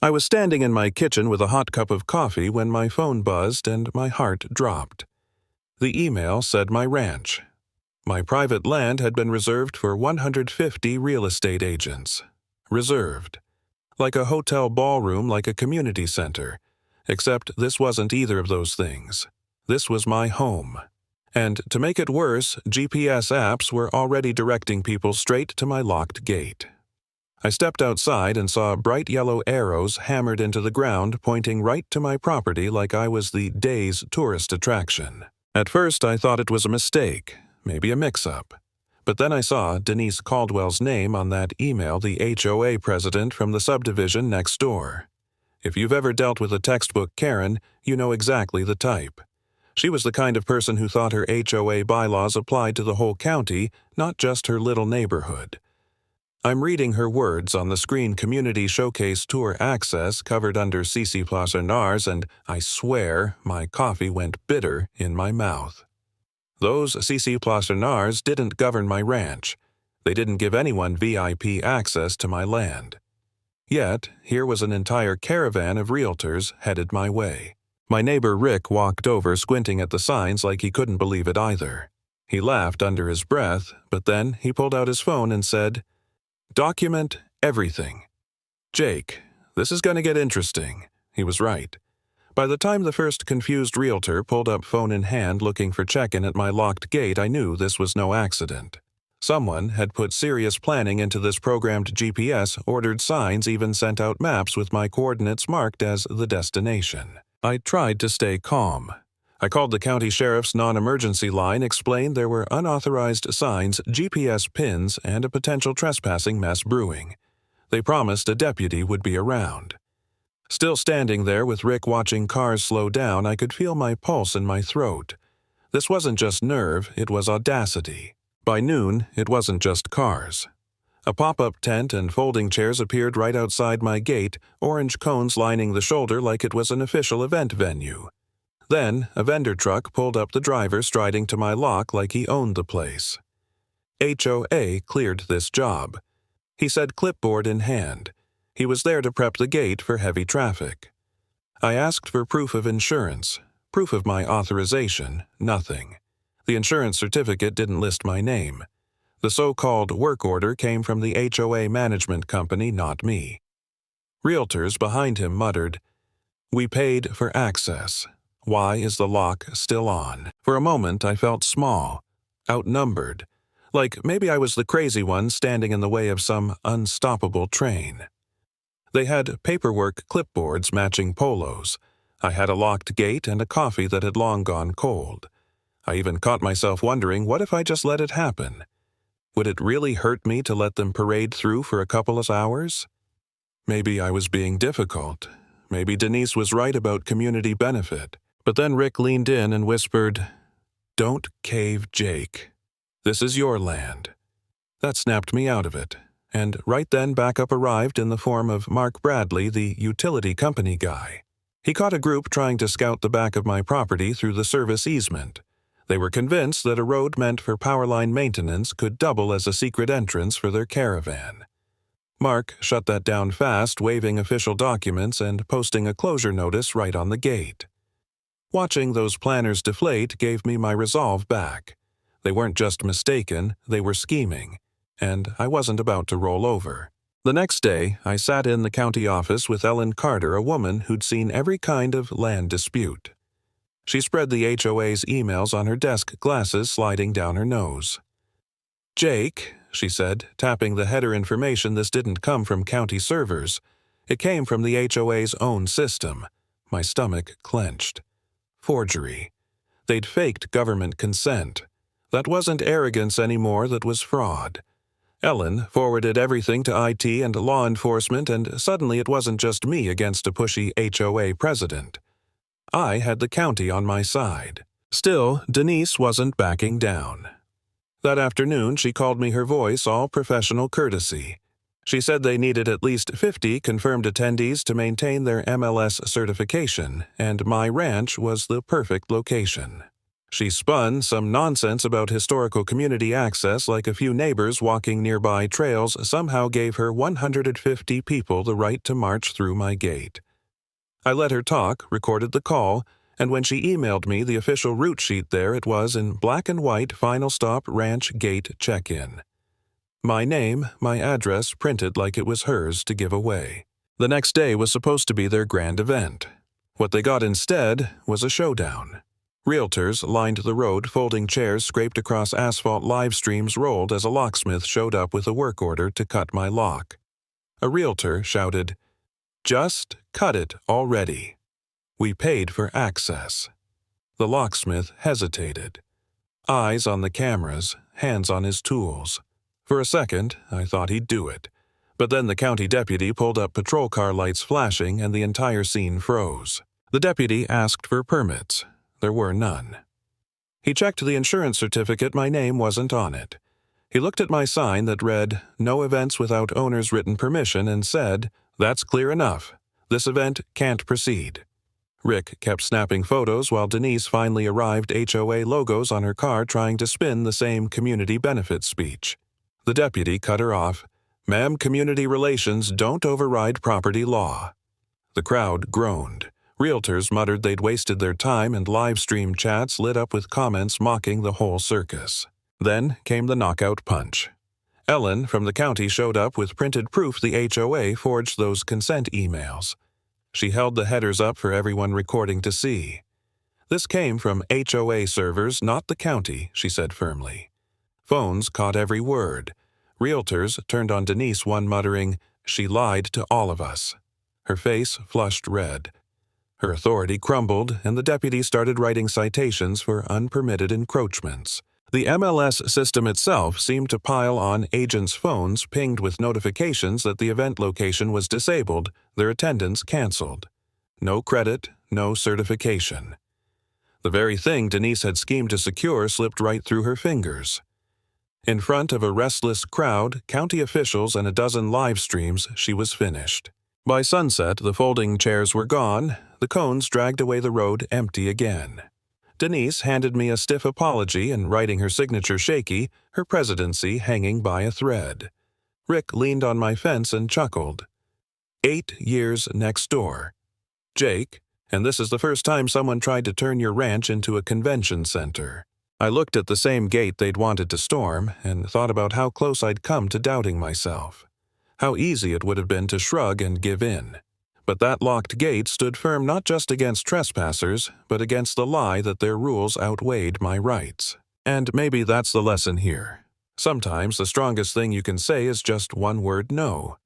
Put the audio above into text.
I was standing in my kitchen with a hot cup of coffee when my phone buzzed and my heart dropped. The email said my ranch. My private land had been reserved for 150 real estate agents. Reserved. Like a hotel ballroom, like a community center. Except this wasn't either of those things. This was my home. And to make it worse, GPS apps were already directing people straight to my locked gate. I stepped outside and saw bright yellow arrows hammered into the ground pointing right to my property like I was the day's tourist attraction. At first I thought it was a mistake, maybe a mix-up. But then I saw Denise Caldwell's name on that email the HOA president from the subdivision next door. If you've ever dealt with a textbook Karen, you know exactly the type. She was the kind of person who thought her HOA bylaws applied to the whole county, not just her little neighborhood. I'm reading her words on the screen Community Showcase Tour Access covered under CC Plus or NARS, and I swear my coffee went bitter in my mouth. Those CC Plus or NARS didn't govern my ranch. They didn't give anyone VIP access to my land. Yet, here was an entire caravan of realtors headed my way. My neighbor Rick walked over squinting at the signs like he couldn't believe it either. He laughed under his breath, but then he pulled out his phone and said, "Document everything." Jake, this is going to get interesting. He was right. By the time the first confused realtor pulled up phone in hand looking for check-in at my locked gate, I knew this was no accident. Someone had put serious planning into this programmed GPS, ordered signs, even sent out maps with my coordinates marked as the destination. I tried to stay calm. I called the county sheriff's non-emergency line, explained there were unauthorized signs, GPS pins, and a potential trespassing mess brewing. They promised a deputy would be around. Still standing there with Rick watching cars slow down, I could feel my pulse in my throat. This wasn't just nerve, it was audacity. By noon, it wasn't just cars. A pop-up tent and folding chairs appeared right outside my gate, orange cones lining the shoulder like it was an official event venue. Then, a vendor truck pulled up, the driver striding to my lock like he owned the place. HOA cleared this job. He said clipboard in hand. He was there to prep the gate for heavy traffic. I asked for proof of insurance, proof of my authorization, nothing. The insurance certificate didn't list my name. The so-called work order came from the HOA management company, not me. Realtors behind him muttered, "We paid for access. Why is the lock still on?" For a moment I felt small, outnumbered, like maybe I was the crazy one standing in the way of some unstoppable train. They had paperwork clipboards matching polos. I had a locked gate and a coffee that had long gone cold. I even caught myself wondering, what if I just let it happen? Would it really hurt me to let them parade through for a couple of hours? Maybe I was being difficult. Maybe Denise was right about community benefit. But then Rick leaned in and whispered, "Don't cave, Jake. This is your land." That snapped me out of it. And right then backup arrived in the form of Mark Bradley, the utility company guy. He caught a group trying to scout the back of my property through the service easement. They were convinced that a road meant for power line maintenance could double as a secret entrance for their caravan. Mark shut that down fast, waving official documents and posting a closure notice right on the gate. Watching those planners deflate gave me my resolve back. They weren't just mistaken, they were scheming. And I wasn't about to roll over. The next day, I sat in the county office with Ellen Carter, a woman who'd seen every kind of land dispute. She spread the HOA's emails on her desk, glasses sliding down her nose. "Jake," she said, tapping the header information, "this didn't come from county servers. It came from the HOA's own system." My stomach clenched. Forgery. They'd faked government consent. That wasn't arrogance anymore, that was fraud. Ellen forwarded everything to IT and law enforcement, and suddenly it wasn't just me against a pushy HOA president. I had the county on my side. Still, Denise wasn't backing down. That afternoon, she called me her voice, all professional courtesy. She said they needed at least 50 confirmed attendees to maintain their MLS certification, and my ranch was the perfect location. She spun some nonsense about historical community access, like a few neighbors walking nearby trails somehow gave her 150 people the right to march through my gate. I let her talk, recorded the call, and when she emailed me the official route sheet there, it was in black and white final stop ranch gate check-in. My name, my address printed like it was hers to give away. The next day was supposed to be their grand event. What they got instead was a showdown. Realtors lined the road, folding chairs scraped across asphalt, live streams rolled as a locksmith showed up with a work order to cut my lock. A realtor shouted, "Just cut it already." We paid for access. The locksmith hesitated. Eyes on the cameras, hands on his tools. For a second, I thought he'd do it. But then the county deputy pulled up, patrol car lights flashing, and the entire scene froze. The deputy asked for permits. There were none. He checked the insurance certificate. My name wasn't on it. He looked at my sign that read, "No events without owner's written permission," and said, "That's clear enough. This event can't proceed." Rick kept snapping photos while Denise finally arrived, HOA logos on her car, trying to spin the same community benefits speech. The deputy cut her off. "Ma'am, community relations don't override property law." The crowd groaned. Realtors muttered they'd wasted their time, and live stream chats lit up with comments mocking the whole circus. Then came the knockout punch. Ellen from the county showed up with printed proof the HOA forged those consent emails. She held the headers up for everyone recording to see. "This came from HOA servers, not the county," she said firmly. Phones caught every word. Realtors turned on Denise, one muttering, "She lied to all of us." Her face flushed red. Her authority crumbled, and the deputy started writing citations for unpermitted encroachments. The MLS system itself seemed to pile on agents' phones, pinged with notifications that the event location was disabled, their attendance canceled. No credit, no certification. The very thing Denise had schemed to secure slipped right through her fingers. In front of a restless crowd, county officials, and a dozen live streams, she was finished. By sunset, the folding chairs were gone. The cones dragged away the road, empty again. Denise handed me a stiff apology, and writing her signature shaky, her presidency hanging by a thread. Rick leaned on my fence and chuckled. 8 years next door. Jake, and this is the first time someone tried to turn your ranch into a convention center. I looked at the same gate they'd wanted to storm, and thought about how close I'd come to doubting myself. How easy it would have been to shrug and give in. But that locked gate stood firm not just against trespassers, but against the lie that their rules outweighed my rights. And maybe that's the lesson here. Sometimes the strongest thing you can say is just one word, no.